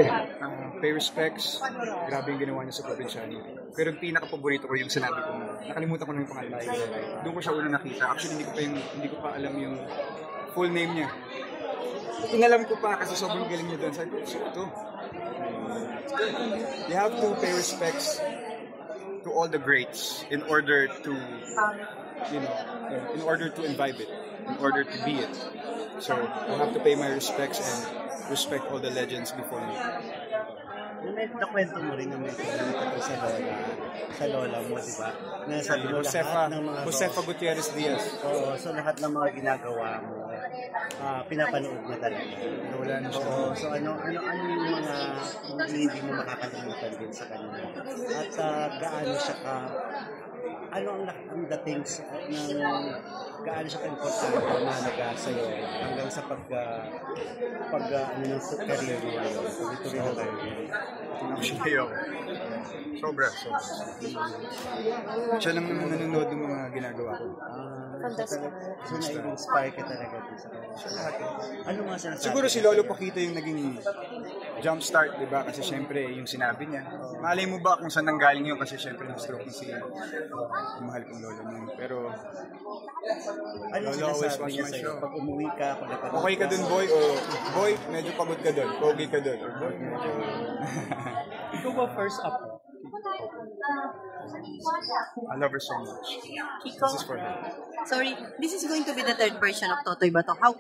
Grabe. Pay respects. Grabe yung ginawa niya sa probinsyano. Pero yung pinaka-paborito ko yung sinabi ko, nakalimutan ko na yung pangalan niya. Doon ko siya una nakita. Actually, hindi ko pa alam yung full name niya. Inalam ko pa kasi sobrang galing niya doon. Sabi ko, so ito. You have to pay respects to all the greats in order to, in order to imbibe it, in order to be it. So, I have to pay my respects and respect all the legends before me. Nakwento mo rin naman ito sa lola mo, di ba? Nasabi mo lahat ng mga... Josefa Gutierrez Diaz. Oo, so lahat ng mga ginagawa mo, pinapanood mo talaga. Wala na siya. So ano yung mga hindi mo makakalimutan din sa kanya? At gaano siya ano ang dating ng gaano siya ka-importante na mahalaga sa'yo hanggang sa pag ng career mo ngayon, pag-ituloy na tayo. Actually, sobra. Siya lang naman nanonood ng mga ginagawa ko. So na-inspire ka talaga sa kanya. Ano mga sinasabi? Siguro si Lolo Paquito yung naging jump start, di ba? Kasi syempre, yung sinabi niya. Malay mo ba kung saan nanggaling yun? Kasi syempre, na-stroke na si mahal kong lolo niya. Pero, ano sinasabi niya sa'yo? Pag umuwi ka, okay ka dun, boy? O, boy, medyo pagod ka dun. Pogi ka dun. Or, boy, medyo... Ikaw ba first up? I love her so much. Kiko, This is for her. sorry, this is going to be the third version of Totoy Bato. How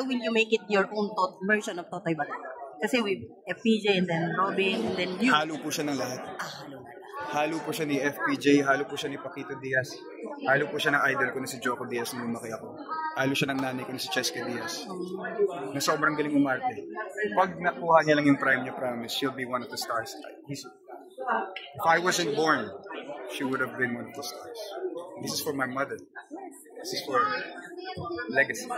will you make it your own version of Totoy Bato? Kasi with FPJ and then Robin and then you. Halo po siya ng lahat. Halo na lang. Halo po siya ni FPJ, halo po siya ni Paquito Diaz. Halo po siya ng idol ko na si Joko Diaz nung lumaki ako. Halo siya ng nanay ko na si Cheska Diaz. Na sobrang galing umarte. Pag nakuha niya lang yung prime niya, promise, she'll be one of the stars. If I wasn't born, she would have been one of the stars. This is for my mother. This is for legacy.